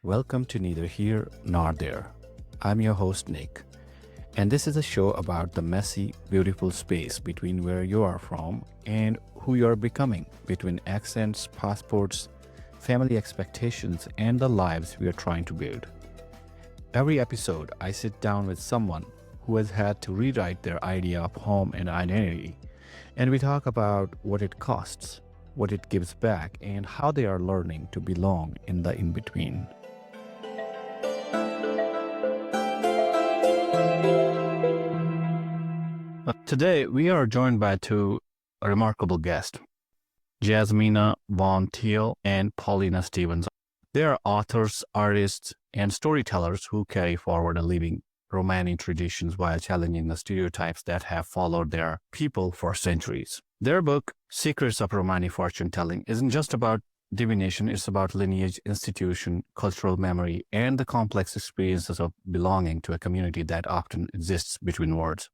Welcome to Neither Here Nor There. I'm your host, Nick, and this is a show about the messy, beautiful space between where you are from and who you are becoming, between accents, passports, family expectations, and the lives we are trying to build. Every episode, I sit down with someone who has had to rewrite their idea of home and identity, and we talk about what it costs, what it gives back, and how they are learning to belong in the in-between. Today, we are joined by two remarkable guests, Jazmina von Thiele and Paulina Stevens. They are authors, artists, and storytellers who carry forward a living Romani traditions while challenging the stereotypes that have followed their people for centuries. Their book, Secrets of Romani Fortune Telling, isn't just about divination, it's about lineage, institution, cultural memory, and the complex experiences of belonging to a community that often exists between words.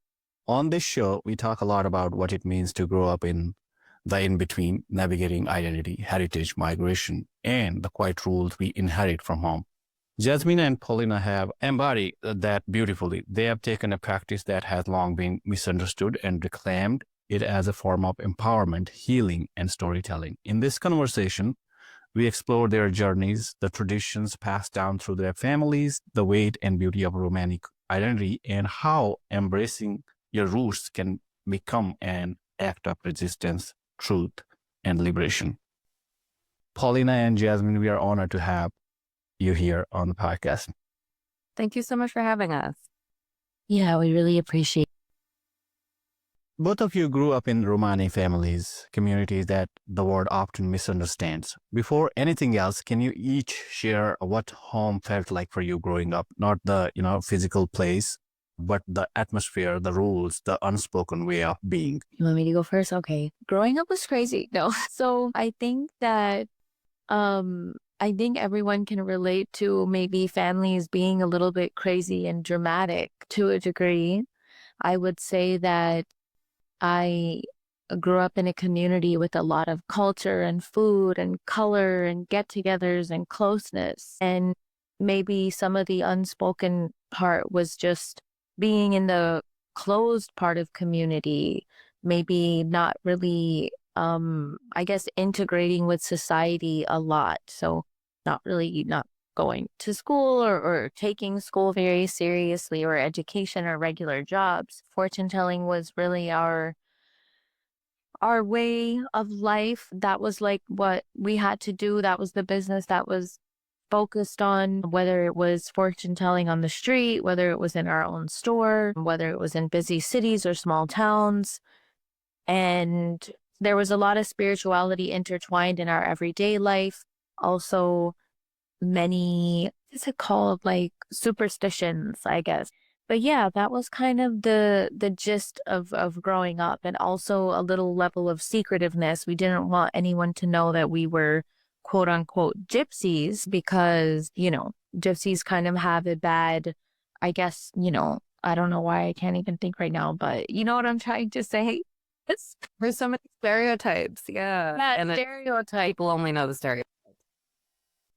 On this show, we talk a lot about what it means to grow up in the in-between, navigating identity, heritage, migration, and the quiet rules we inherit from home. Jazmina and Paulina have embodied that beautifully. They have taken a practice that has long been misunderstood and reclaimed it as a form of empowerment, healing, and storytelling. In this conversation, we explore their journeys, the traditions passed down through their families, the weight and beauty of Romani identity, and how embracing your roots can become an act of resistance, truth, and liberation. Paulina and Jazmina, we are honored to have you here on the podcast. Thank you so much for having us. Yeah, we really appreciate. Both of you grew up in Romani families, communities that the world often misunderstands. Before anything else, can you each share what home felt like for you growing up? Not the, physical place, but the atmosphere, the rules, the unspoken way of being. You want me to go first? Okay. Growing up was crazy. No. So I think that I think everyone can relate to maybe families being a little bit crazy and dramatic to a degree. I would say that I grew up in a community with a lot of culture and food and color and get-togethers and closeness. And maybe some of the unspoken part was just being in the closed part of community, maybe not really, integrating with society a lot. So not going to school or taking school very seriously, or education or regular jobs. Fortune telling was really our way of life. That was like what we had to do. That was the business that was focused on, whether it was fortune telling on the street, whether it was in our own store, whether it was in busy cities or small towns. And there was a lot of spirituality intertwined in our everyday life. Also, many, what's it called, like superstitions, I guess. But yeah, that was kind of the gist of growing up, and also a little level of secretiveness. We didn't want anyone to know that we were quote unquote gypsies, because, gypsies kind of have a bad, I guess, I don't know why I can't even think right now, but you know what I'm trying to say? There's so many stereotypes. Yeah. And stereotype. People only know the stereotypes.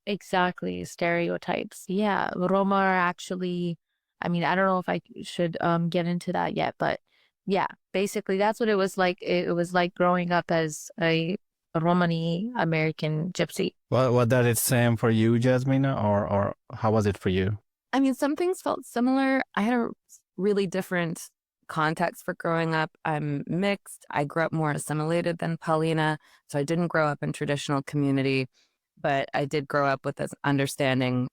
Exactly. Stereotypes. Yeah. Roma are actually, I don't know if I should get into that yet, but yeah, basically that's what it was like. It was like growing up as a Romani American gypsy. Well, was that it same for you, Jazmina, or how was it for you? Some things felt similar. I had a really different context for growing up. I'm mixed. I grew up more assimilated than Paulina, so I didn't grow up in traditional community, but I did grow up with this understanding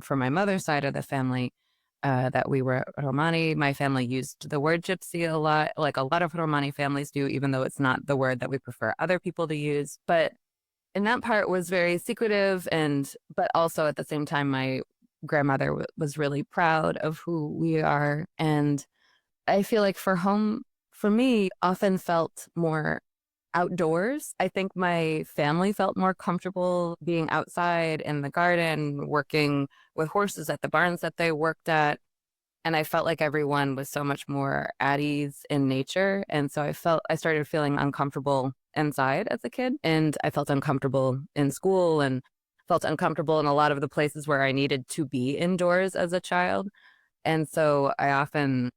from my mother's side of the family that we were Romani. My family used the word gypsy a lot, like a lot of Romani families do, even though it's not the word that we prefer other people to use. But and that part was very secretive, but also at the same time, my grandmother was really proud of who we are. And I feel like for me, often felt more outdoors. I think my family felt more comfortable being outside in the garden, working with horses at the barns that they worked at. And I felt like everyone was so much more at ease in nature. And so I started feeling uncomfortable inside as a kid, and I felt uncomfortable in school and felt uncomfortable in a lot of the places where I needed to be indoors as a child. And so I often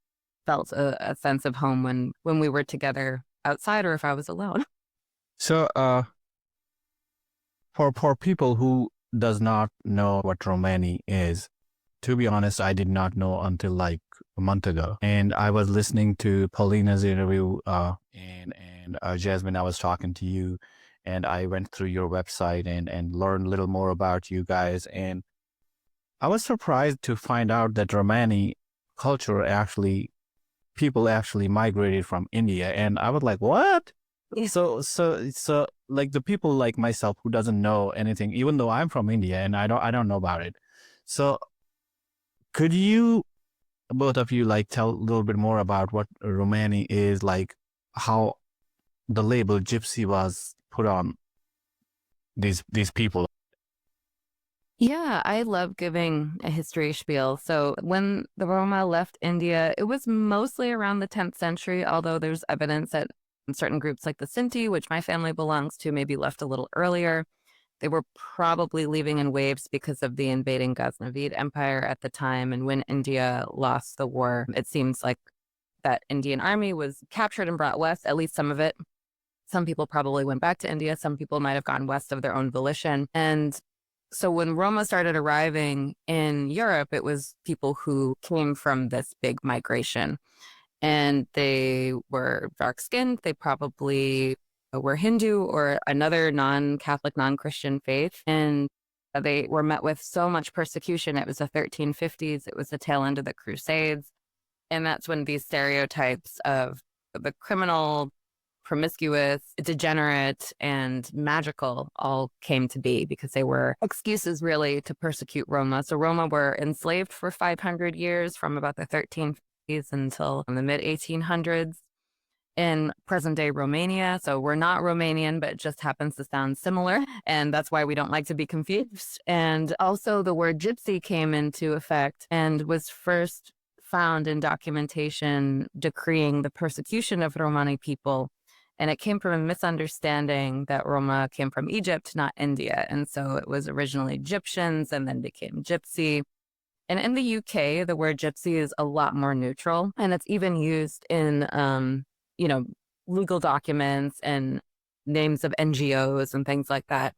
felt a sense of home when we were together outside or if I was alone. So, for people who does not know what Romani is, to be honest, I did not know until like a month ago. And I was listening to Paulina's interview, and Jasmine, I was talking to you, and I went through your website and learned a little more about you guys. And I was surprised to find out that Romani culture people actually migrated from India. And I was like, what? Yeah. So like the people like myself who doesn't know anything, even though I'm from India and I don't know about it. So could you, both of you, like tell a little bit more about what Romani is, like how the label gypsy was put on these people? Yeah, I love giving a history spiel. So when the Roma left India, it was mostly around the 10th century, although there's evidence that certain groups like the Sinti, which my family belongs to, maybe left a little earlier. They were probably leaving in waves because of the invading Ghaznavid Empire at the time. And when India lost the war, it seems like that Indian army was captured and brought west, at least some of it. Some people probably went back to India. Some people might have gone west of their own volition. And so when Roma started arriving in Europe, it was people who came from this big migration. And they were dark-skinned. They probably were Hindu or another non-Catholic, non-Christian faith. And they were met with so much persecution. It was the 1350s. It was the tail end of the Crusades. And that's when these stereotypes of the criminal, promiscuous, degenerate, and magical all came to be because they were excuses really to persecute Roma. So Roma were enslaved for 500 years from about the 1350s until the mid 1800s in present day Romania. So we're not Romanian, but it just happens to sound similar. And that's why we don't like to be confused. And also the word gypsy came into effect and was first found in documentation decreeing the persecution of Romani people. And it came from a misunderstanding that Roma came from Egypt, not India. And so it was originally Egyptians and then became gypsy. And in the UK, the word gypsy is a lot more neutral. And it's even used in, legal documents and names of NGOs and things like that.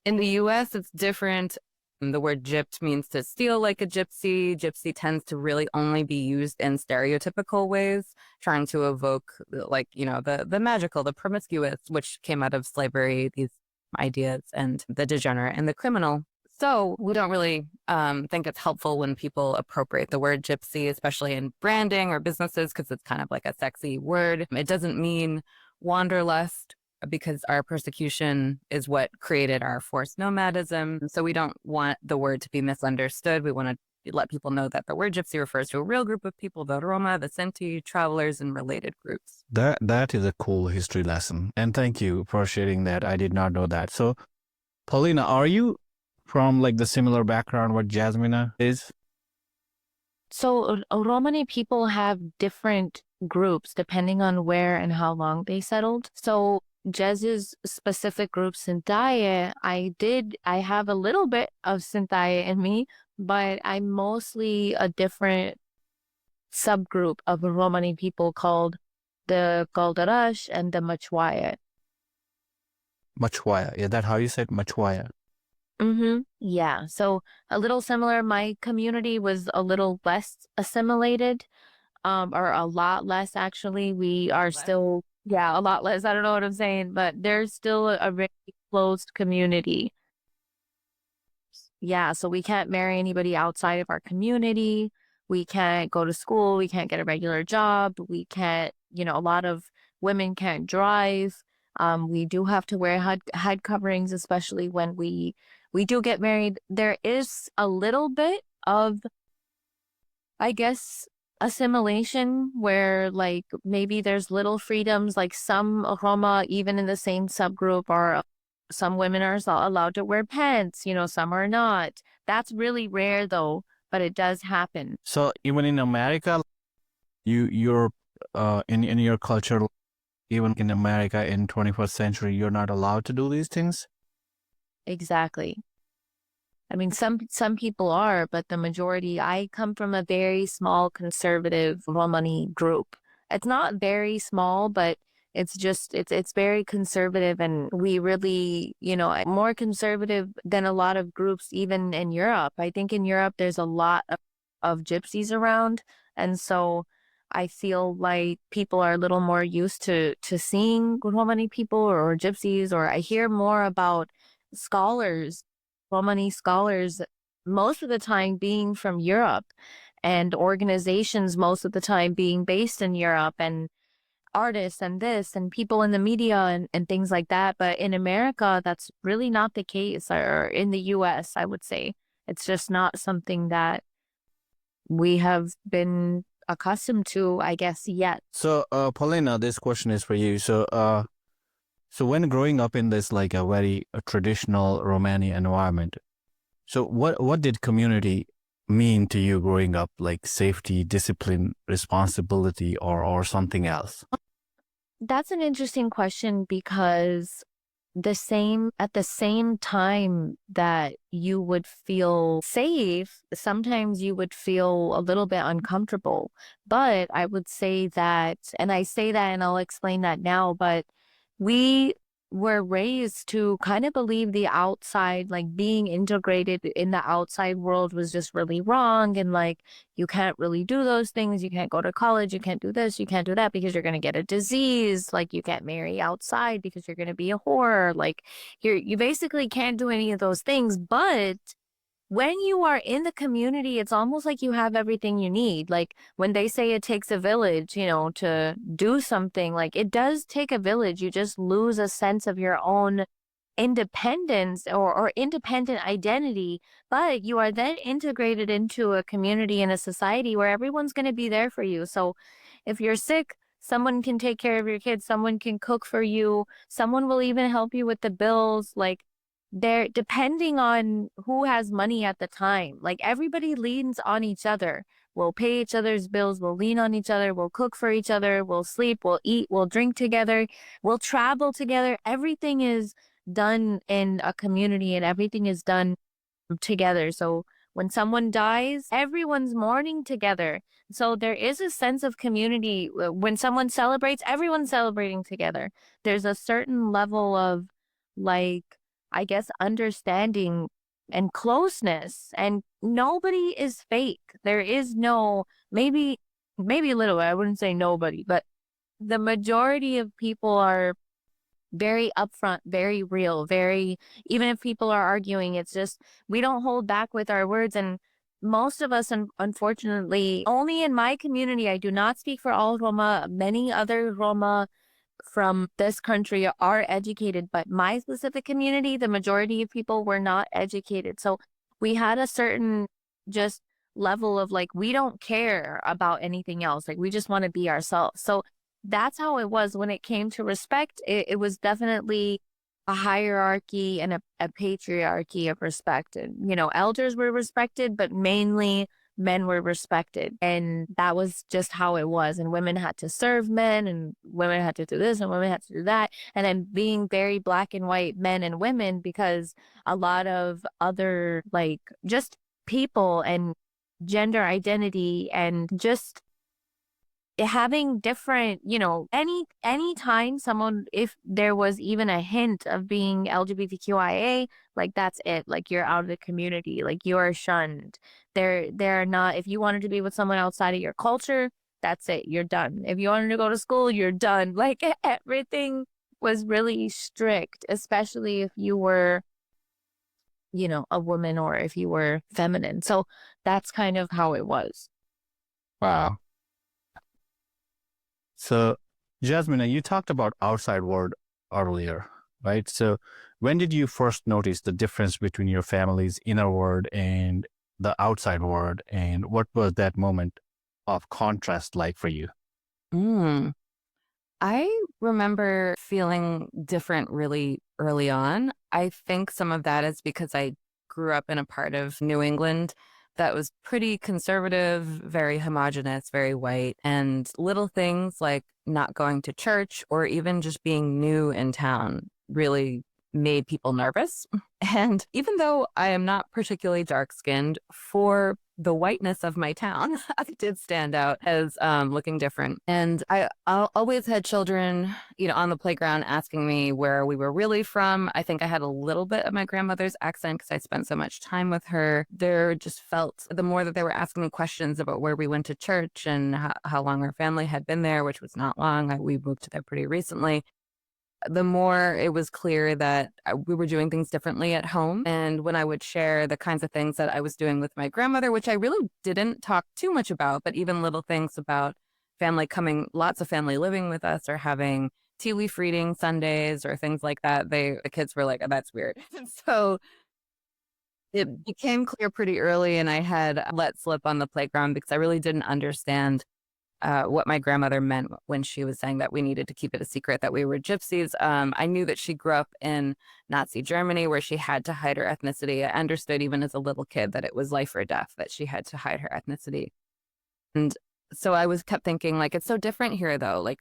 In the US, it's different. The word gypped means to steal like a gypsy. Gypsy tends to really only be used in stereotypical ways, trying to evoke the magical, the promiscuous, which came out of slavery, these ideas, and the degenerate and the criminal. So we don't really think it's helpful when people appropriate the word gypsy, especially in branding or businesses, because it's kind of like a sexy word. It doesn't mean wanderlust, because our persecution is what created our forced nomadism. So we don't want the word to be misunderstood. We want to let people know that the word gypsy refers to a real group of people, the Roma, the Sinti, travelers, and related groups. That is a cool history lesson. And thank you for sharing that. I did not know that. So, Paulina, are you from like the similar background what Jazmina is? So Romani people have different groups depending on where and how long they settled. So Jez's specific group, Sintaye, I have a little bit of Sintaye in me, but I'm mostly a different subgroup of Romani people called the Galdarash and the Machwaya. Machwaya. Is that how you said Machwaya? Mm-hmm. Yeah. So a little similar. My community was a little less assimilated, or a lot less actually. We are still, yeah, a lot less. I don't know what I'm saying, but there's still a very closed community. Yeah. So we can't marry anybody outside of our community. We can't go to school. We can't get a regular job. We can't, a lot of women can't drive. We do have to wear head coverings, especially when we do get married. There is a little bit of, I guess, assimilation where like maybe there's little freedoms, like some Roma, even in the same subgroup, are some women are allowed to wear pants, some are not. That's really rare though, but it does happen. So even in America, you're in your culture, even in America in 21st century, you're not allowed to do these things? Exactly. I mean, some people are, but the majority, I come from a very small conservative Romani group. It's not very small, but it's very conservative, and we really, more conservative than a lot of groups even in Europe. I think in Europe there's a lot of gypsies around, and so I feel like people are a little more used to seeing Romani people or gypsies, or I hear more about scholars, Romani scholars, most of the time being from Europe, and organizations most of the time being based in Europe, and artists and this and people in the media and things like that. But in America, that's really not the case, or in the US, I would say. It's just not something that we have been accustomed to, I guess, yet. So, Paulina, this question is for you. So when growing up in this like a very traditional Romani environment, so what did community mean to you growing up? Like safety, discipline, responsibility, or something else? That's an interesting question, because at the same time that you would feel safe, sometimes you would feel a little bit uncomfortable. But I would say that, and I say that and I'll explain that now, but we were raised to kind of believe the outside, like being integrated in the outside world was just really wrong. And like, you can't really do those things. You can't go to college. You can't do this. You can't do that because you're going to get a disease. Like, you can't marry outside because you're going to be a whore. Like, you basically can't do any of those things. But when you are in the community, it's almost like you have everything you need. Like when they say it takes a village, to do something, like it does take a village. You just lose a sense of your own independence or independent identity, but you are then integrated into a community and a society where everyone's going to be there for you. So if you're sick, someone can take care of your kids, someone can cook for you, someone will even help you with the bills. Like, they're depending on who has money at the time. Like, everybody leans on each other. We'll pay each other's bills. We'll lean on each other. We'll cook for each other. We'll sleep. We'll eat. We'll drink together. We'll travel together. Everything is done in a community, and everything is done together. So when someone dies, everyone's mourning together. So there is a sense of community. When someone celebrates, everyone's celebrating together. There's a certain level of, like, I guess, understanding and closeness, and nobody is fake. There is no, maybe a little, I wouldn't say nobody, but the majority of people are very upfront, very real, even if people are arguing, it's just, we don't hold back with our words. And most of us, unfortunately, only in my community, I do not speak for all Roma, many other Roma from this country are educated, but my specific community, the majority of people were not educated. So we had a certain just level of, like, we don't care about anything else. Like, we just want to be ourselves. So that's how it was when it came to respect. It was definitely a hierarchy and a patriarchy of respect. And, elders were respected, but mainly men were respected. And that was just how it was. And women had to serve men, and women had to do this, and women had to do that. And then being very black and white men and women, because a lot of other, like, just people and gender identity and just having different, any time someone, if there was even a hint of being LGBTQIA, like, that's it. Like, you're out of the community. Like, you are shunned. They're not, if you wanted to be with someone outside of your culture, that's it. You're done. If you wanted to go to school, you're done. Like, everything was really strict, especially if you were, a woman, or if you were feminine. So that's kind of how it was. Wow. So, Jazmina, you talked about outside world earlier, right? So when did you first notice the difference between your family's inner world and the outside world? And what was that moment of contrast like for you? I remember feeling different really early on. I think some of that is because I grew up in a part of New England that was pretty conservative, very homogenous, very white, and little things like not going to church or even just being new in town really made people nervous. And even though I am not particularly dark skinned, for the whiteness of my town, I did stand out as looking different. And I always had children, on the playground asking me where we were really from. I think I had a little bit of my grandmother's accent because I spent so much time with her. There just felt, the more that they were asking me questions about where we went to church and how long our family had been there, which was not long. We moved there pretty recently. The more it was clear that we were doing things differently at home. And when I would share the kinds of things that I was doing with my grandmother, which I really didn't talk too much about, but even little things about lots of family living with us or having tea leaf reading Sundays or things like that, the kids were like, oh, that's weird. And so it became clear pretty early, and I had let slip on the playground because I really didn't understand what my grandmother meant when she was saying that we needed to keep it a secret that we were gypsies. I knew that she grew up in Nazi Germany where she had to hide her ethnicity. I understood even as a little kid that it was life or death, that she had to hide her ethnicity. And so I kept thinking, like, it's so different here though. Like,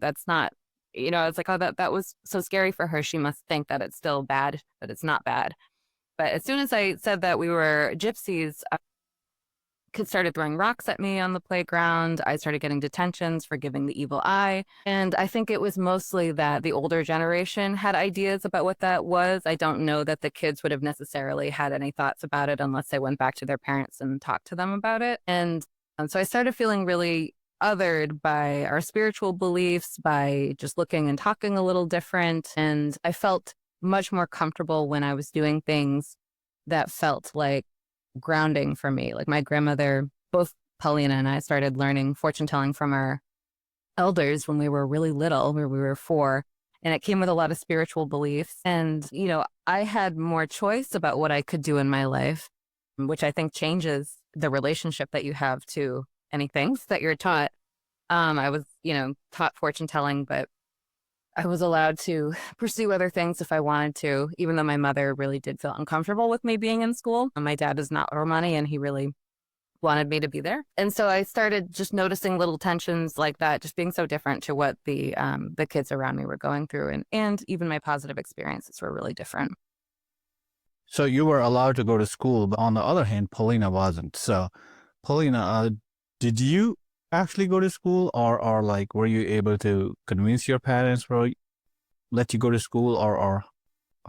that's not, it's like, oh, that was so scary for her. She must think that it's still bad, that it's not bad. But as soon as I said that we were gypsies, kids started throwing rocks at me on the playground. I started getting detentions for giving the evil eye. And I think it was mostly that the older generation had ideas about what that was. I don't know that the kids would have necessarily had any thoughts about it unless they went back to their parents and talked to them about it. And so I started feeling really othered by our spiritual beliefs, by just looking and talking a little different. And I felt much more comfortable when I was doing things that felt like grounding for me. Like my grandmother, both Paulina and I started learning fortune telling from our elders when we were really little, where we were 4. And it came with a lot of spiritual beliefs. And, I had more choice about what I could do in my life, which I think changes the relationship that you have to anything that you're taught. I was, taught fortune telling, but I was allowed to pursue other things if I wanted to, even though my mother really did feel uncomfortable with me being in school. My dad is not Romani, and he really wanted me to be there. And so I started just noticing little tensions like that, just being so different to what the kids around me were going through. And even my positive experiences were really different. So you were allowed to go to school, but on the other hand, Paulina wasn't. So Paulina, did you actually go to school, or like, were you able to convince your parents for let you go to school, or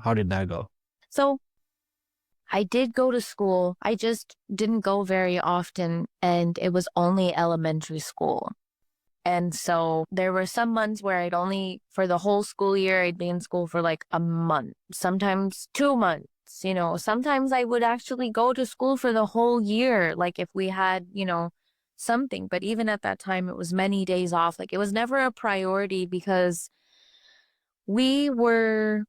how did that go? So I did go to school. I just didn't go very often, and it was only elementary school. And so there were some months where for the whole school year, I'd be in school for like a month, sometimes 2 months. Sometimes I would actually go to school for the whole year, like if we had, something. But even at that time, it was many days off. Like it was never a priority because we were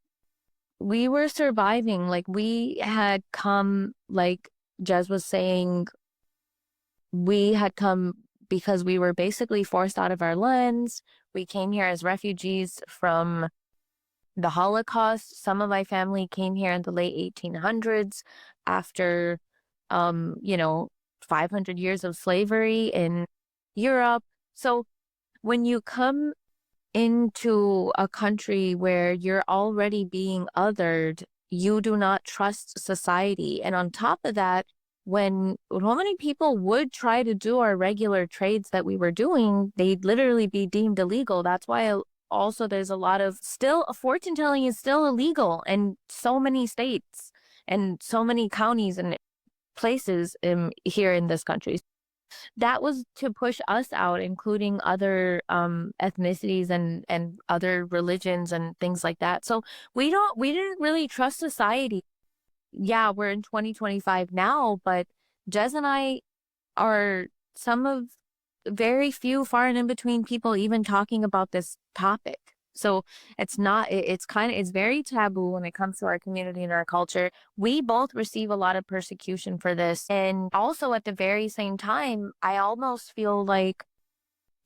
surviving. Like we had come, like Jez was saying, we had come because we were basically forced out of our lands. We came here as refugees from the Holocaust. Some of my family came here in the late 1800s after, 500 years of slavery in Europe. So when you come into a country where you're already being othered, you do not trust society. And on top of that, when Romani people would try to do our regular trades that we were doing, they'd literally be deemed illegal. That's why also there's a lot of fortune telling is still illegal in so many states and so many counties and places here in this country. That was to push us out, including other ethnicities and other religions and things like that. So we didn't really trust society. Yeah, we're in 2025 now, but Jez and I are some of very few far and in between people even talking about this topic. So it's very taboo when it comes to our community and our culture. We both receive a lot of persecution for this. And also at the very same time, I almost feel like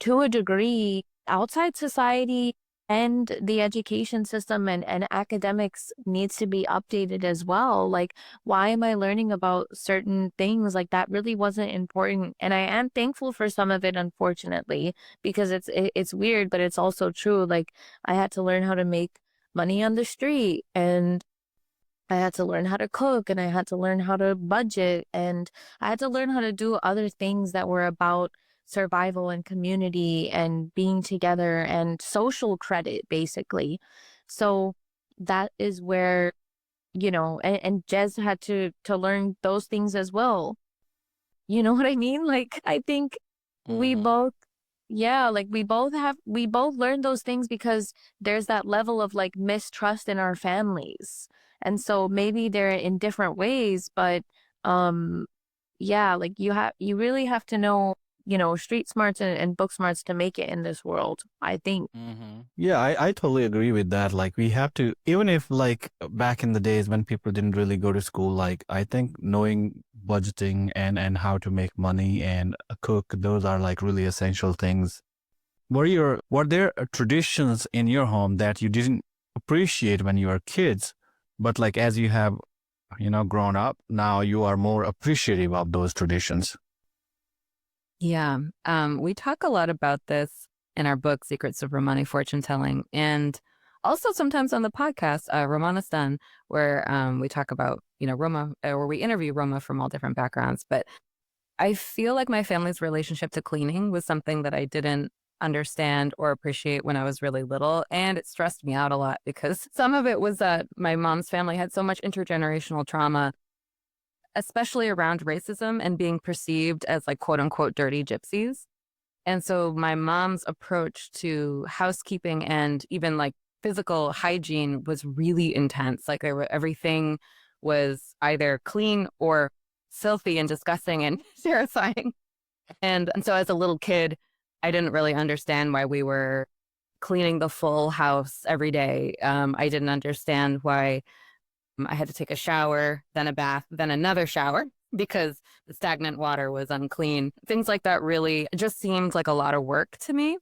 to a degree, outside society and the education system and academics needs to be updated as well. Like, why am I learning about certain things? Like, that really wasn't important. And I am thankful for some of it, unfortunately, because it's weird, but it's also true. Like, I had to learn how to make money on the street, and I had to learn how to cook, and I had to learn how to budget, and I had to learn how to do other things that were about survival and community and being together and social credit, basically. So that is where, and Jez had to learn those things as well. You know what I mean? Like, I think we Mm-hmm. both, yeah, like we both learned those things because there's that level of like mistrust in our families. And so maybe they're in different ways, but um, yeah, like you really have to know, street smarts and book smarts to make it in this world, I think. Yeah, I totally agree with that. Like we have to, even if like back in the days when people didn't really go to school, like I think knowing budgeting and how to make money and cook, those are like really essential things. Were there traditions in your home that you didn't appreciate when you were kids, but like as you have, grown up, now you are more appreciative of those traditions? Yeah. We talk a lot about this in our book, Secrets of Romani Fortune Telling, and also sometimes on the podcast, Romani, where we talk about, Roma, where we interview Roma from all different backgrounds. But I feel like my family's relationship to cleaning was something that I didn't understand or appreciate when I was really little. And it stressed me out a lot because some of it was that my mom's family had so much intergenerational trauma, especially around racism and being perceived as like quote unquote dirty gypsies. And so my mom's approach to housekeeping and even like physical hygiene was really intense. Like everything was either clean or filthy and disgusting and terrifying. And so as a little kid, I didn't really understand why we were cleaning the full house every day. I didn't understand why I had to take a shower, then a bath, then another shower because the stagnant water was unclean. Things like that really just seemed like a lot of work to me.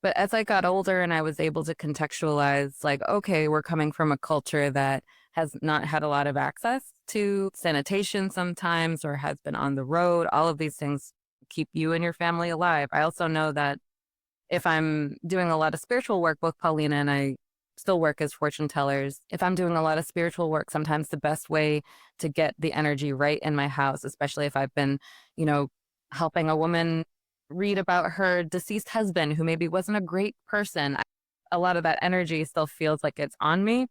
But as I got older and I was able to contextualize, like, okay, we're coming from a culture that has not had a lot of access to sanitation sometimes or has been on the road, all of these things keep you and your family alive. I also know that if I'm doing a lot of spiritual work with Paulina and I still work as fortune tellers, if I'm doing a lot of spiritual work, sometimes the best way to get the energy right in my house, especially if I've been, helping a woman read about her deceased husband who maybe wasn't a great person, a lot of that energy still feels like it's on me.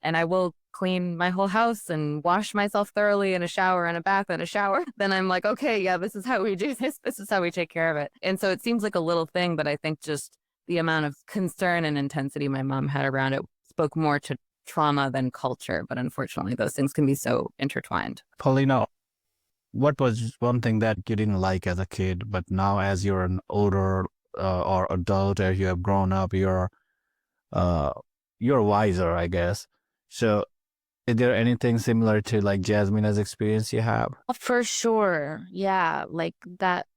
And I will clean my whole house and wash myself thoroughly in a shower and a bath and a shower. Then I'm like, okay, yeah, this is how we do this. This is how we take care of it. And so it seems like a little thing, but I think just the amount of concern and intensity my mom had around it spoke more to trauma than culture. But unfortunately, those things can be so intertwined. Paulina, what was one thing that you didn't like as a kid, but now as you're an older or adult, as you have grown up, uh, you're wiser, I guess. So is there anything similar to like Jazmina's experience you have? For sure. Yeah, like that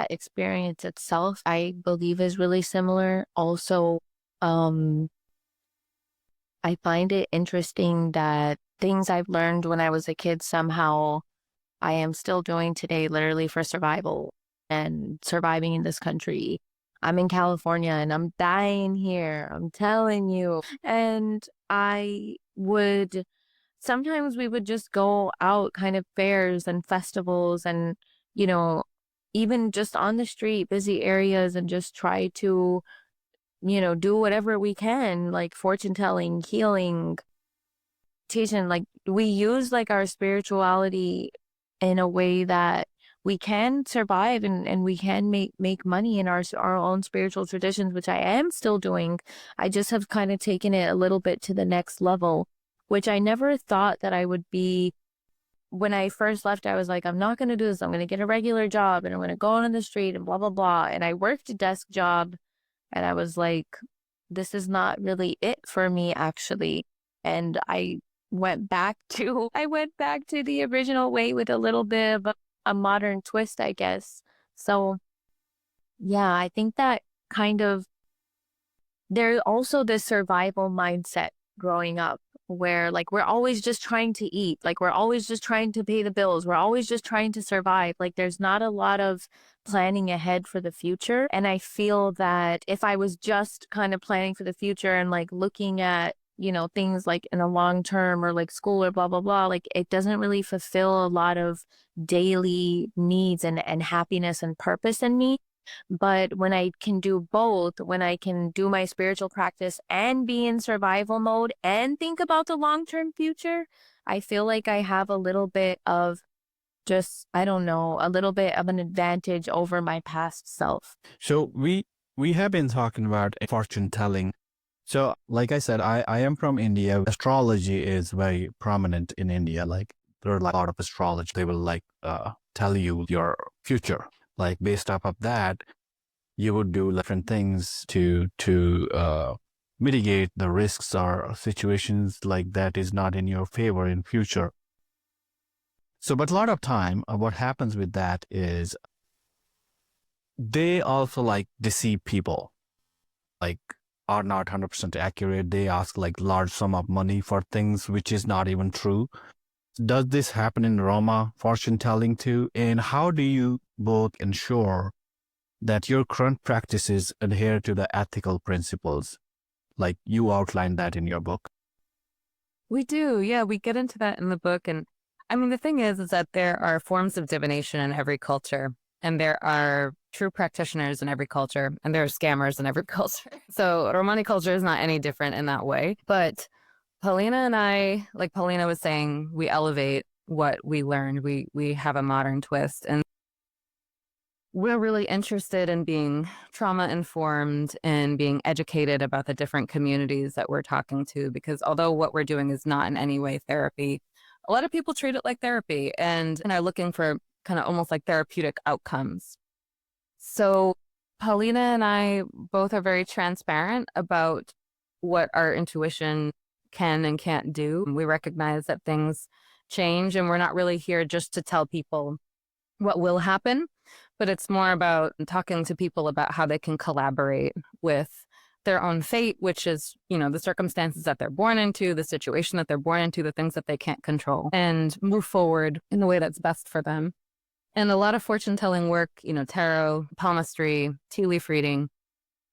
experience itself, I believe is really similar. Also, um, I find it interesting that things I've learned when I was a kid somehow I am still doing today, literally for survival and surviving in this country. I'm in California and I'm dying here. I'm telling you. And sometimes we would just go out kind of fairs and festivals and, you know, even just on the street, busy areas, and just try to, do whatever we can, like fortune telling, healing, teaching. Like we use like our spirituality in a way that we can survive and we can make money in our own spiritual traditions, which I am still doing. I just have kind of taken it a little bit to the next level, which I never thought that I would be. When I first left, I was like, I'm not going to do this. I'm going to get a regular job and I'm going to go out on the street and blah, blah, blah. And I worked a desk job and I was like, this is not really it for me, actually. And I went back to the original way with a little bit of a modern twist, I guess. So yeah, I think that kind of, there's also this survival mindset growing up where like we're always just trying to eat, like we're always just trying to pay the bills, we're always just trying to survive. Like there's not a lot of planning ahead for the future. And I feel that if I was just kind of planning for the future and like looking at things like in a long term or like school or blah, blah, blah, like it doesn't really fulfill a lot of daily needs and happiness and purpose in me. But when I can do both, when I can do my spiritual practice and be in survival mode and think about the long-term future, I feel like I have a little bit of just, I don't know, a little bit of an advantage over my past self. So we have been talking about fortune telling. So like I said, I am from India. Astrology is very prominent in India. Like there are a lot of astrology. They will like tell you your future. Like based off of that, you would do different things to mitigate the risks or situations like that is not in your favor in future. So, but a lot of time, what happens with that is they also like deceive people, like are not 100% accurate. They ask like large sum of money for things which is not even true. Does this happen in Roma fortune telling too? And how do you both ensure that your current practices adhere to the ethical principles? Like you outlined that in your book. We do. Yeah, we get into that in the book. And I mean, the thing is that there are forms of divination in every culture, and there are true practitioners in every culture, and there are scammers in every culture. So Romani culture is not any different in that way. But Paulina and I, like Paulina was saying, we elevate what we learned. We have a modern twist. And we're really interested in being trauma informed and being educated about the different communities that we're talking to, because although what we're doing is not in any way therapy, a lot of people treat it like therapy and are looking for kind of almost like therapeutic outcomes. So Paulina and I both are very transparent about what our intuition can and can't do. We recognize that things change, and we're not really here just to tell people what will happen, but it's more about talking to people about how they can collaborate with their own fate, which is, the circumstances that they're born into, the situation that they're born into, the things that they can't control, and move forward in the way that's best for them. And a lot of fortune telling work, tarot, palmistry, tea leaf reading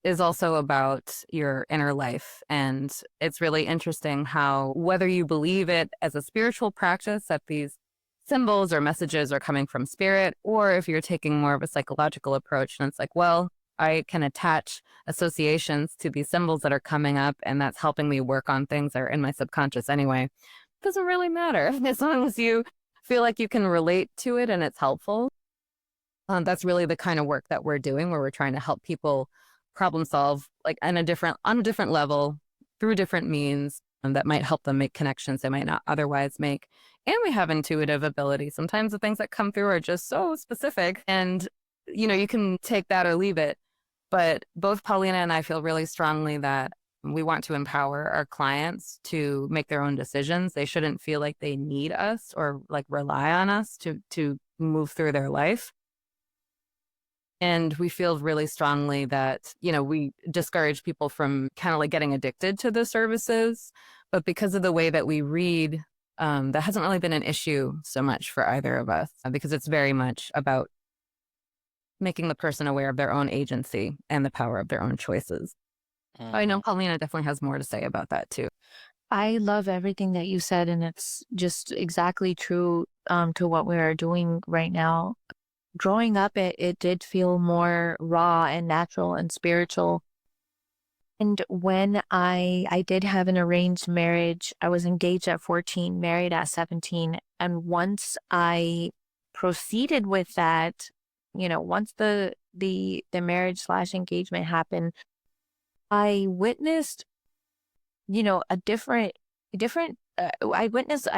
is also about your inner life. And it's really interesting how, whether you believe it as a spiritual practice, that these symbols or messages are coming from spirit, or if you're taking more of a psychological approach and it's like, well, I can attach associations to these symbols that are coming up, and that's helping me work on things that are in my subconscious anyway. It doesn't really matter as long as you feel like you can relate to it and it's helpful. That's really the kind of work that we're doing, where we're trying to help people problem solve like on a different level through different means, and that might help them make connections they might not otherwise make. And we have intuitive ability. Sometimes the things that come through are just so specific, and you can take that or leave it. But both Paulina and I feel really strongly that we want to empower our clients to make their own decisions. They shouldn't feel like they need us or like rely on us to move through their life. And we feel really strongly that, we discourage people from kind of like getting addicted to the services. But because of the way that we read, that hasn't really been an issue so much for either of us, because it's very much about making the person aware of their own agency and the power of their own choices. I know Paulina definitely has more to say about that too. I love everything that you said, and it's just exactly true to what we are doing right now. Growing up, it did feel more raw and natural and spiritual. And when I did have an arranged marriage, I was engaged at 14, married at 17. And once I proceeded with that, once the marriage / engagement happened, I witnessed, a different, I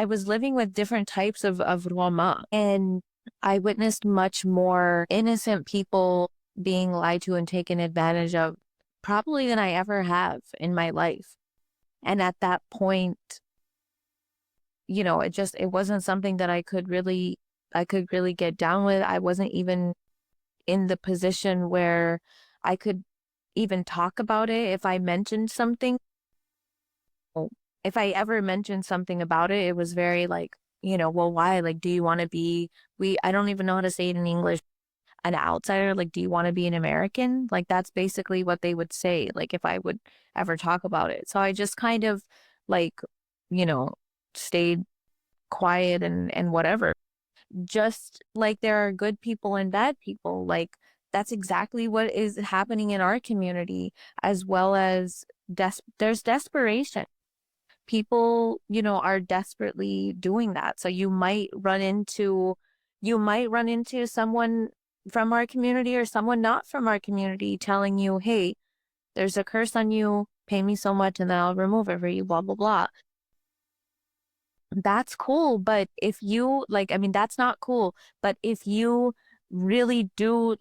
was living with different types of Roma, and I witnessed much more innocent people being lied to and taken advantage of, probably than I ever have in my life. And at that point, it wasn't something that I could really get down with. I wasn't even in the position where I could even talk about it. If I mentioned something, if I ever mentioned something about it, it was very like, well, why? Like, do you want to be, I don't even know how to say it in English, an outsider? Like, do you want to be an American? Like, that's basically what they would say, like, if I would ever talk about it. So I just kind of like, stayed quiet and whatever. Just like there are good people and bad people, like that's exactly what is happening in our community, as well as there's desperation. People, are desperately doing that. So you might run into someone from our community or someone not from our community telling you, hey, there's a curse on you, pay me so much and then I'll remove it for you, blah, blah, blah. That's cool. But if you that's not cool. But if you really do,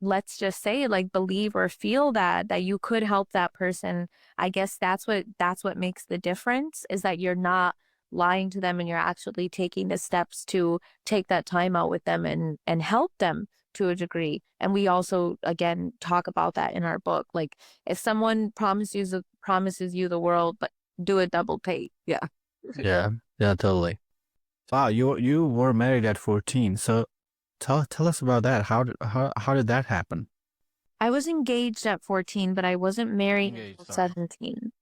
let's just say, believe or feel that you could help that person, I guess that's what makes the difference, is that you're not lying to them and you're actually taking the steps to take that time out with them and help them to a degree. And we also, again, talk about that in our book. Like, if someone promises you the world, but do it double take. Yeah. Yeah, yeah, totally. Wow, you were married at 14. So tell us about that. How did that happen? I was engaged at 14, but I wasn't married Engaged, until sorry. 17.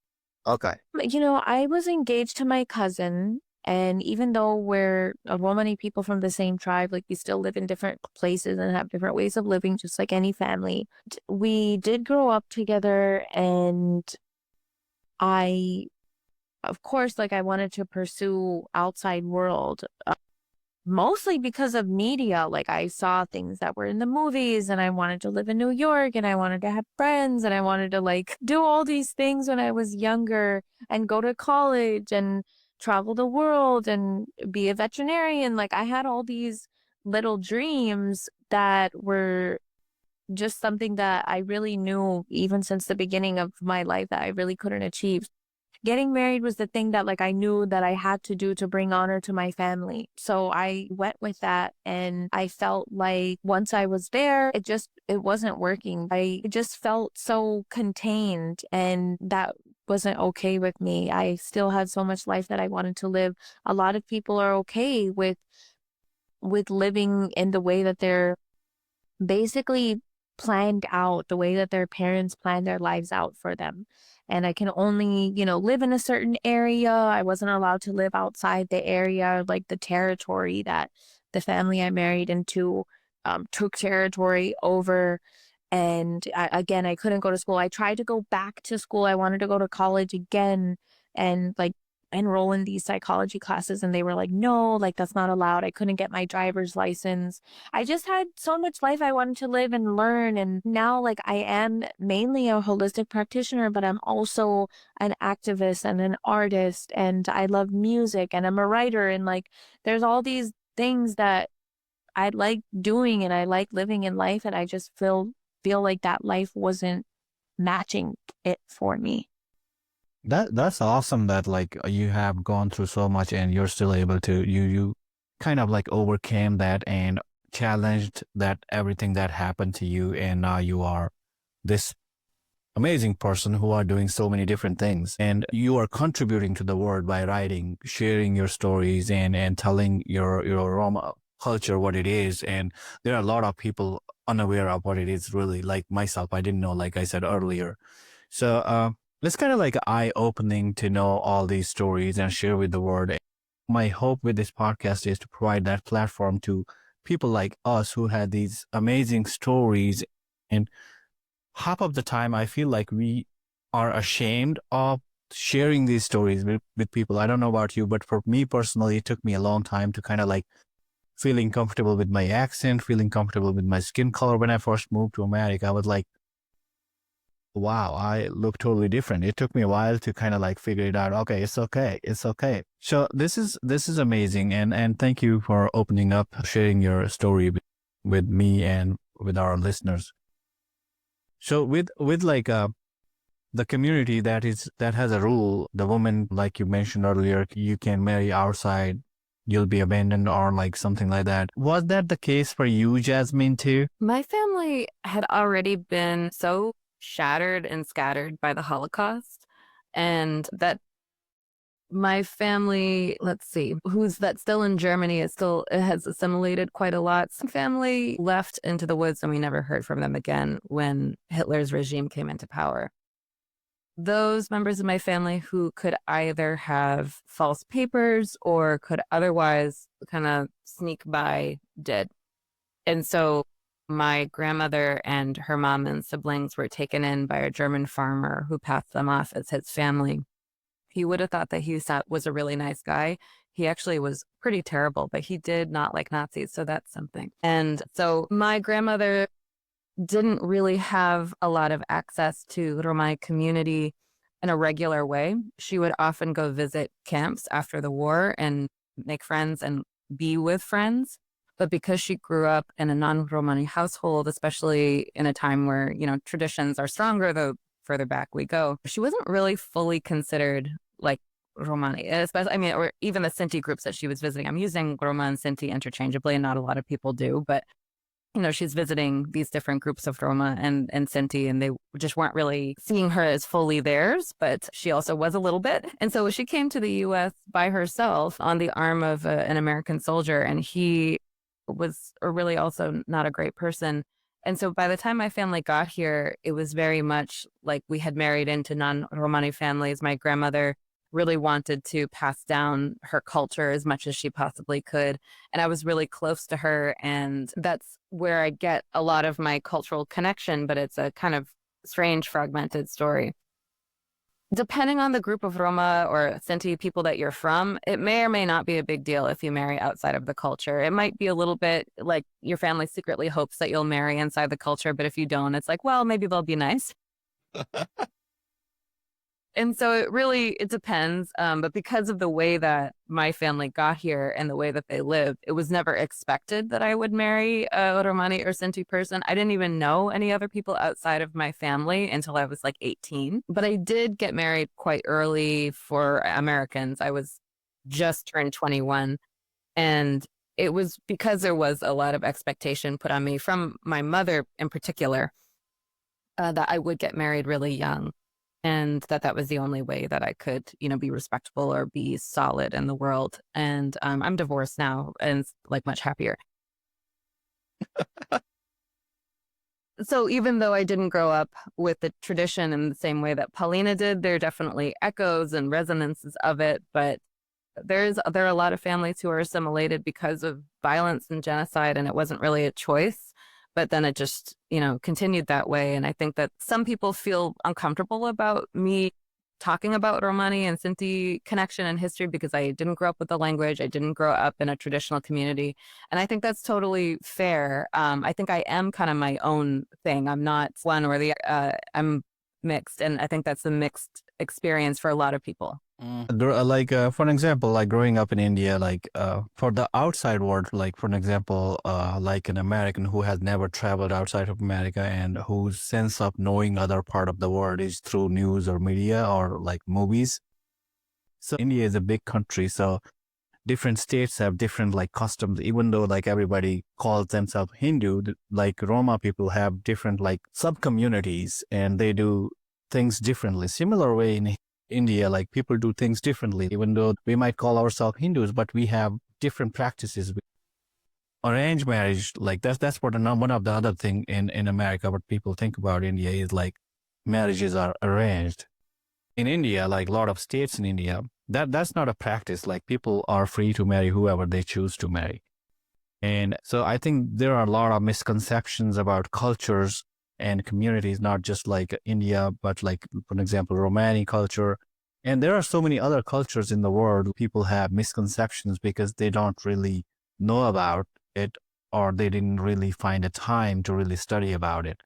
Okay. I was engaged to my cousin, and even though we're Romani people from the same tribe, like we still live in different places and have different ways of living, just like any family. We did grow up together, and of course, I wanted to pursue outside world. Mostly because of media. Like, I saw things that were in the movies and I wanted to live in New York and I wanted to have friends and I wanted to do all these things when I was younger and go to college and travel the world and be a veterinarian. Like, I had all these little dreams that were just something that I really knew even since the beginning of my life that I really couldn't achieve. Getting married was the thing that I knew that I had to do to bring honor to my family. So I went with that, and I felt like once I was there, it wasn't working. I just felt so contained, and that wasn't okay with me. I still had so much life that I wanted to live. A lot of people are okay with living in the way that they're basically planned out, the way that their parents planned their lives out for them. And I can only, live in a certain area. I wasn't allowed to live outside the area, like the territory that the family I married into took territory over. And I couldn't go to school. I tried to go back to school. I wanted to go to college again and enroll in these psychology classes. And they were like, no, that's not allowed. I couldn't get my driver's license. I just had so much life I wanted to live and learn. And now, I am mainly a holistic practitioner, but I'm also an activist and an artist. And I love music and I'm a writer. And there's all these things that I like doing and I like living in life. And I just feel like that life wasn't matching it for me. That's awesome that you have gone through so much and you're still able to you kind of overcame that and challenged that everything that happened to you, and now you are this amazing person who are doing so many different things, and you are contributing to the world by writing, sharing your stories, and telling your Roma culture what it is. And there are a lot of people unaware of what it is, really, like myself. I didn't know, like I said earlier. So it's kind of eye-opening to know all these stories and share with the world. My hope with this podcast is to provide that platform to people like us who had these amazing stories. And half of the time, I feel like we are ashamed of sharing these stories with people. I don't know about you, but for me personally, it took me a long time to kind of feeling comfortable with my accent, feeling comfortable with my skin color. When I first moved to America, I was like, wow, I look totally different. It took me a while to kind of figure it out. Okay, it's okay. It's okay. So this is amazing. And thank you for opening up, sharing your story with me and with our listeners. So with the community that has a rule, the woman, like you mentioned earlier, you can marry outside, you'll be abandoned, or something like that. Was that the case for you, Jasmine, too? My family had already been so shattered and scattered by the Holocaust, and that my family, let's see, that's still in Germany, it has assimilated quite a lot. Some family left into the woods and we never heard from them again when Hitler's regime came into power. those members of my family who could either have false papers or could otherwise kind of sneak by did. And so my grandmother and her mom and siblings were taken in by a German farmer who passed them off as his family. He would have thought that was a really nice guy. He actually was pretty terrible, but he did not like Nazis. So that's something. And so my grandmother didn't really have a lot of access to Romani community in a regular way. She would often go visit camps after the war and make friends and be with friends. But because she grew up in a non-Romani household, especially in a time where, traditions are stronger the further back we go, she wasn't really fully considered like Romani, especially, or even the Sinti groups that she was visiting. I'm using Roma and Sinti interchangeably, and not a lot of people do, but she's visiting these different groups of Roma and Sinti, and they just weren't really seeing her as fully theirs, but she also was a little bit. And so she came to the U.S. by herself on the arm of an American soldier, and he was really also not a great person. And so by the time my family got here, it was very much like we had married into non-Romani families. My grandmother really wanted to pass down her culture as much as she possibly could. And I was really close to her. And that's where I get a lot of my cultural connection, but it's a kind of strange, fragmented story. Depending on the group of Roma or Sinti people that you're from, it may or may not be a big deal if you marry outside of the culture. It might be a little bit like your family secretly hopes that you'll marry inside the culture, but if you don't, it's like, well, maybe they'll be nice. And so it depends. But because of the way that my family got here and the way that they live, it was never expected that I would marry a Romani or Sinti person. I didn't even know any other people outside of my family until I was like 18. But I did get married quite early for Americans. I was just turned 21. And it was because there was a lot of expectation put on me from my mother in particular, that I would get married really young. And that was the only way that I could, be respectable or be solid in the world. And I'm divorced now and like much happier. So even though I didn't grow up with the tradition in the same way that Paulina did, there are definitely echoes and resonances of it. But there are a lot of families who are assimilated because of violence and genocide, and it wasn't really a choice. But then it just, continued that way. And I think that some people feel uncomfortable about me talking about Romani and Sinti connection and history because I didn't grow up with the language. I didn't grow up in a traditional community. And I think that's totally fair. I think I am kind of my own thing. I'm not one or the, I'm mixed. And I think that's a mixed experience for a lot of people. For an example, like growing up in India, for the outside world, like for an example, like an American who has never traveled outside of America and whose sense of knowing other part of the world is through news or media or like movies. So India is a big country, so different states have different like customs, even though like everybody calls themselves Hindu, like Roma people have different like sub-communities and they do things differently. Similar way in India, like people do things differently, even though we might call ourselves Hindus, but we have different practices. Arranged marriage, like that's what one of the other thing in America, what people think about India is like marriages are arranged. In India, like a lot of states in India, that's not a practice. Like people are free to marry whoever they choose to marry. And so I think there are a lot of misconceptions about cultures and communities, not just like India, but like, for example, Romani culture. And there are so many other cultures in the world. People have misconceptions because they don't really know about it, or they didn't really find a time to really study about it.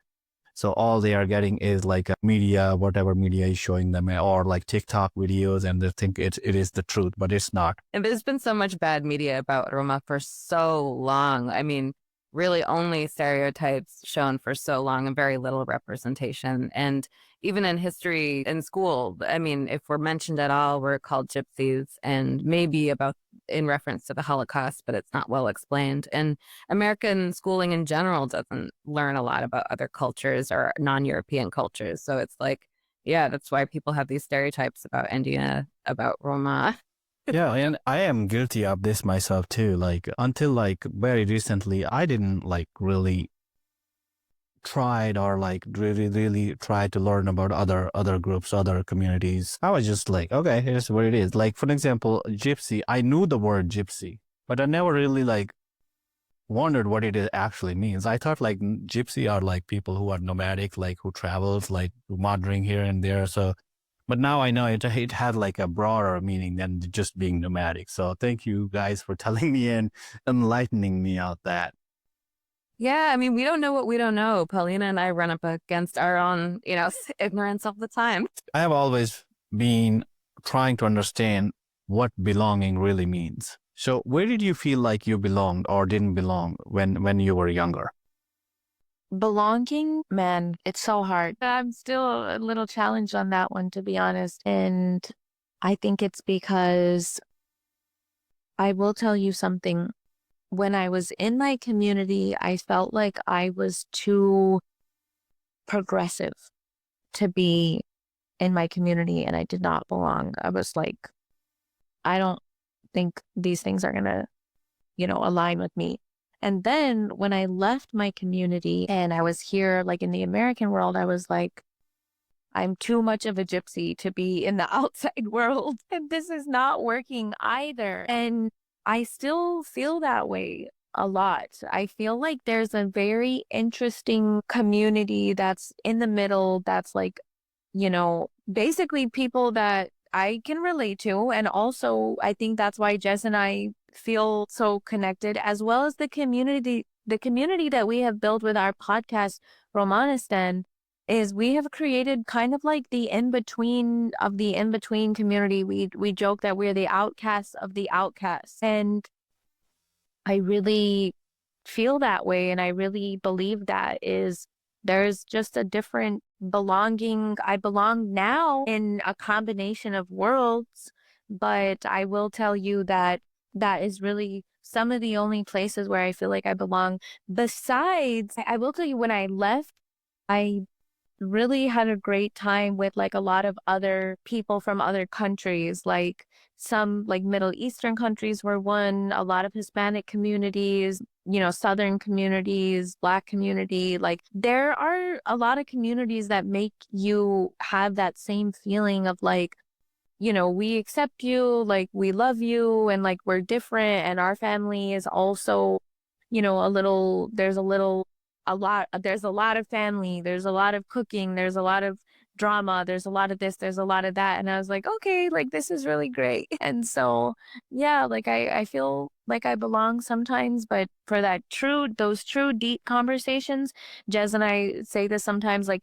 So all they are getting is like a media, whatever media is showing them, or like TikTok videos, and they think it is the truth, but it's not. And there's been so much bad media about Roma for so long. I mean, really only stereotypes shown for so long and very little representation. And even in history in school, I mean, if we're mentioned at all, we're called gypsies, and maybe about in reference to the Holocaust, but it's not well explained. And American schooling in general doesn't learn a lot about other cultures or non-European cultures. So it's like, yeah, that's why people have these stereotypes about India, about Roma. Yeah, and I am guilty of this myself too. Like until like very recently, I didn't like really tried or like really tried to learn about other groups, other communities. I was just like, okay, here's what it is. Like, for example, gypsy. I knew the word gypsy, but I never really like wondered what it actually means. I thought like gypsy are like people who are nomadic, like who travels, like wandering here and there. So, but now I know it had like a broader meaning than just being nomadic. So thank you guys for telling me and enlightening me out that. Yeah, I mean, we don't know what we don't know. Paulina and I run up against our own, ignorance all the time. I have always been trying to understand what belonging really means. So where did you feel like you belonged or didn't belong when you were younger? Belonging, man, it's so hard. I'm still a little challenged on that one, to be honest. And I think it's because I will tell you something. When I was in my community, I felt like I was too progressive to be in my community and I did not belong. I was like, I don't think these things are going to, align with me. And then when I left my community and I was here, like in the American world, I was like, I'm too much of a gypsy to be in the outside world. And this is not working either. And I still feel that way a lot. I feel like there's a very interesting community that's in the middle that's like, basically people that I can relate to. And also, I think that's why Jess and I feel so connected, as well as the community that we have built with our podcast, Romani is we have created kind of like the in-between of the in-between community. We joke that we're the outcasts of the outcasts. And I really feel that way. And I really believe that there's just a different belonging. I belong now in a combination of worlds, but I will tell you that is really some of the only places where I feel like I belong. Besides, I will tell you, when I left, I really had a great time with like a lot of other people from other countries, like some like Middle Eastern countries were one, a lot of Hispanic communities, Southern communities, Black community. Like there are a lot of communities that make you have that same feeling of like, we accept you, like we love you, and like we're different, and our family is also, there's a lot of family, there's a lot of cooking, there's a lot of drama, there's a lot of this, there's a lot of that. And I was like, okay, like this is really great. And so, yeah, like I feel like I belong sometimes, but for those true deep conversations, Jez and I say this sometimes, like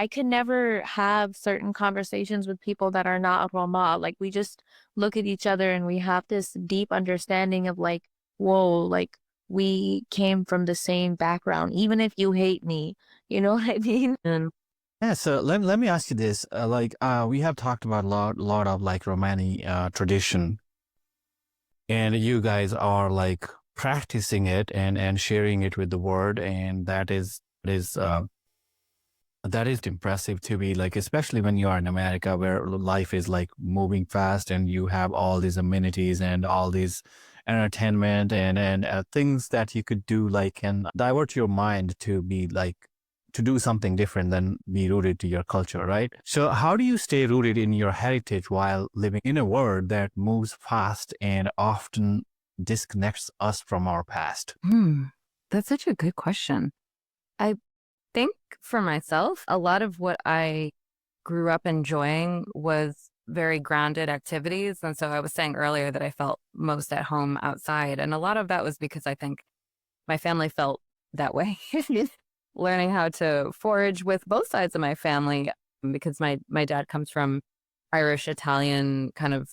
I could never have certain conversations with people that are not Roma. Like we just look at each other and we have this deep understanding of like, whoa, like we came from the same background, even if you hate me, you know what I mean? And Yeah, so let me ask you this. We have talked about a lot of like Romani tradition, and you guys are like practicing it and sharing it with the world, and that is impressive to be like, especially when you are in America where life is like moving fast and you have all these amenities and all these entertainment and things that you could do like can divert your mind to be like to do something different than be rooted to your culture, right? So how do you stay rooted in your heritage while living in a world that moves fast and often disconnects us from our past? That's such a good question. I think for myself, a lot of what I grew up enjoying was very grounded activities. And so I was saying earlier that I felt most at home outside. And a lot of that was because I think my family felt that way. Learning how to forage with both sides of my family, because my dad comes from Irish, Italian, kind of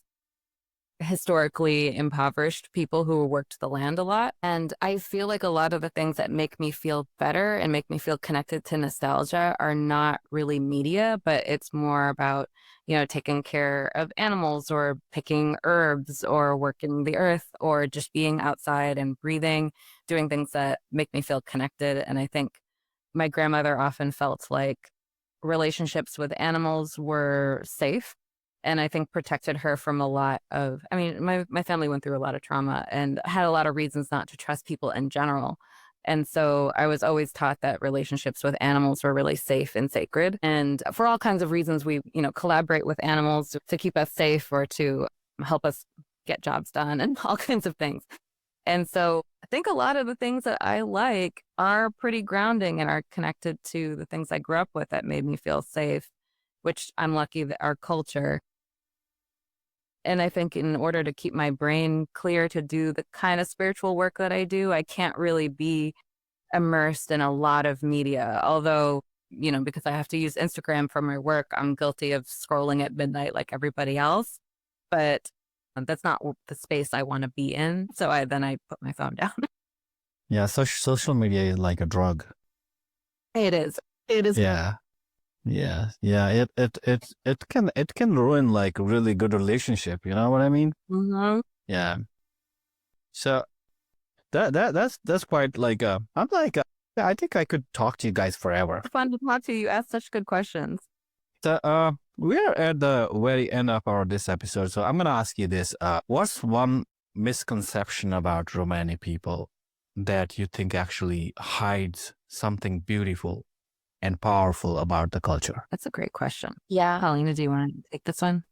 historically impoverished people who worked the land a lot. And I feel like a lot of the things that make me feel better and make me feel connected to nostalgia are not really media, but it's more about, taking care of animals or picking herbs or working the earth or just being outside and breathing, doing things that make me feel connected. And I think my grandmother often felt like relationships with animals were safe, and I think protected her from a lot of, my family went through a lot of trauma and had a lot of reasons not to trust people in general. And so I was always taught that relationships with animals were really safe and sacred. And for all kinds of reasons, we, collaborate with animals to keep us safe or to help us get jobs done and all kinds of things. And so I think a lot of the things that I like are pretty grounding and are connected to the things I grew up with that made me feel safe, which I'm lucky that our culture. And I think in order to keep my brain clear to do the kind of spiritual work that I do, I can't really be immersed in a lot of media. Although, because I have to use Instagram for my work, I'm guilty of scrolling at midnight like everybody else. But that's not the space I want to be in. So I put my phone down. Yeah, social media is like a drug. It is. It is. Yeah. Yeah. It can ruin like a really good relationship. You know what I mean? Mm-hmm. Yeah. So that's quite like I'm like I think I could talk to you guys forever. It's fun to talk to you. You ask such good questions. So we are at the very end of this episode. So I'm gonna ask you this: what's one misconception about Romani people that you think actually hides something beautiful and powerful about the culture? That's a great question. Yeah. Paulina, do you want to take this one?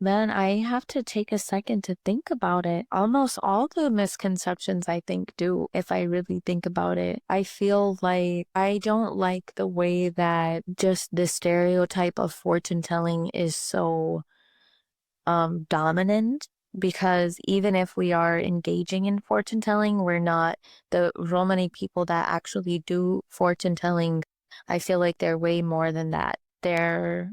Man, I have to take a second to think about it. Almost all the misconceptions I think do, if I really think about it. I feel like I don't like the way that just the stereotype of fortune telling is so dominant, because even if we are engaging in fortune telling, we're not the Romani people that actually do fortune telling. I feel like they're way more than that. They're,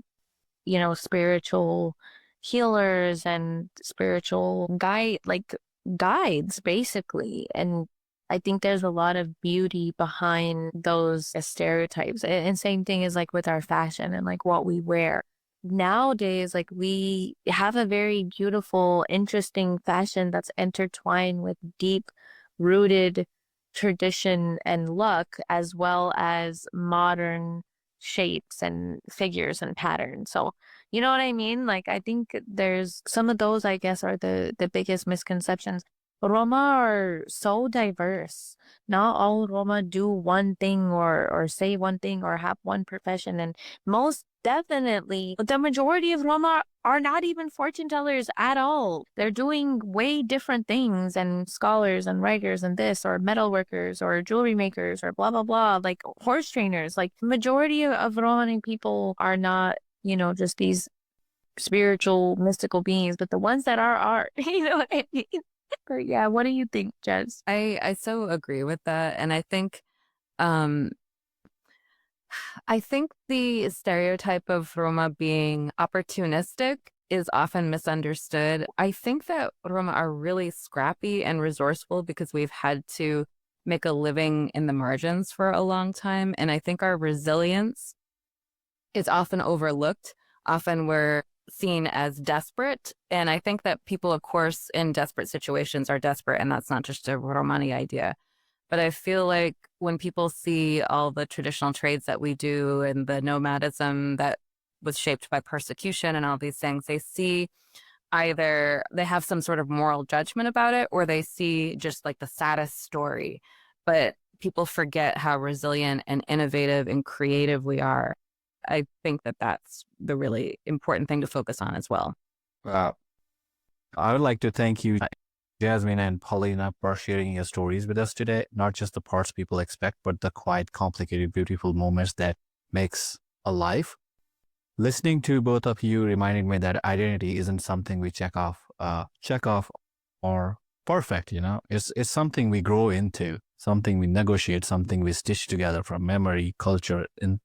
spiritual healers and spiritual guides basically. And I think there's a lot of beauty behind those stereotypes. And same thing is like with our fashion and like what we wear. Nowadays, like we have a very beautiful, interesting fashion that's intertwined with deep rooted tradition and luck, as well as modern shapes and figures and patterns. So, you know what I mean? Like, I think there's some of those, I guess, are the biggest misconceptions. Roma are so diverse. Not all Roma do one thing or say one thing or have one profession. And most definitely, the majority of Roma are not even fortune tellers at all. They're doing way different things, and scholars and writers and this, or metal workers or jewelry makers or blah, blah, blah, like horse trainers. Like majority of Romani people are not, just these spiritual, mystical beings, but the ones that are, you know what I mean? But yeah, what do you think, Jez? I so agree with that. And I think the stereotype of Roma being opportunistic is often misunderstood. I think that Roma are really scrappy and resourceful because we've had to make a living in the margins for a long time. And I think our resilience is often overlooked. Often we're seen as desperate. And I think that people, of course, in desperate situations are desperate. And that's not just a Romani idea. But I feel like when people see all the traditional trades that we do and the nomadism that was shaped by persecution and all these things, they see either they have some sort of moral judgment about it, or they see just like the saddest story. But people forget how resilient and innovative and creative we are. I think that that's the really important thing to focus on as well. Wow. I would like to thank you, Jazmina and Paulina, for sharing your stories with us today. Not just the parts people expect, but the quite complicated, beautiful moments that makes a life. Listening to both of you reminded me that identity isn't something we check off or perfect, It's something we grow into, something we negotiate, something we stitch together from memory, culture, and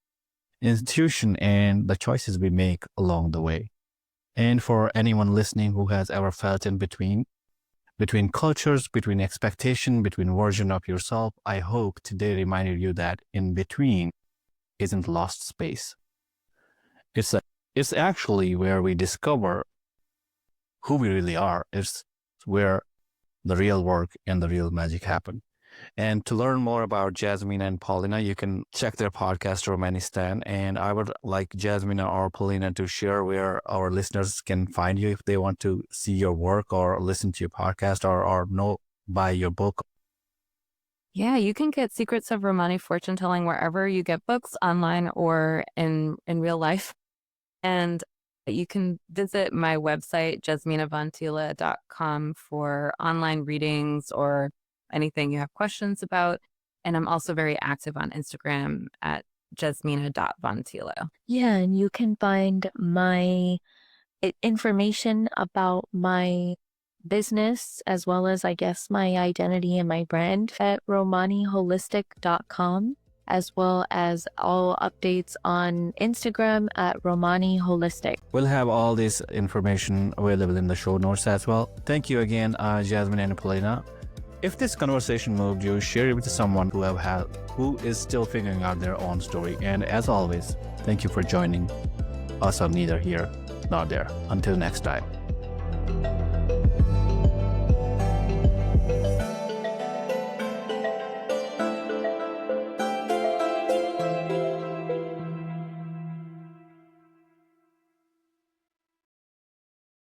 institution, and the choices we make along the way. And for anyone listening who has ever felt in between cultures, between expectation, between version of yourself, I hope today reminded you that in between isn't lost space. It's actually where we discover who we really are. It's where the real work and the real magic happen. And to learn more about Jazmina and Paulina, you can check their podcast, Romani Stan. And I would like Jazmina or Paulina to share where our listeners can find you if they want to see your work or listen to your podcast or know by your book. Yeah, you can get Secrets of Romani fortune telling wherever you get books, online or in real life. And you can visit my website, jazminavonthiele.com, for online readings or anything you have questions about. And I'm also very active on Instagram at jazmina.vonthiele. Yeah, and you can find my information about my business as well as, I guess, my identity and my brand at romaniholistic.com, as well as all updates on Instagram at Romani Holistic. We'll have all this information available in the show notes as well. Thank you again, Jazmina and Paulina. If this conversation moved you, share it with someone who is still figuring out their own story. And as always, thank you for joining us on Neither Here Nor There. Until next time.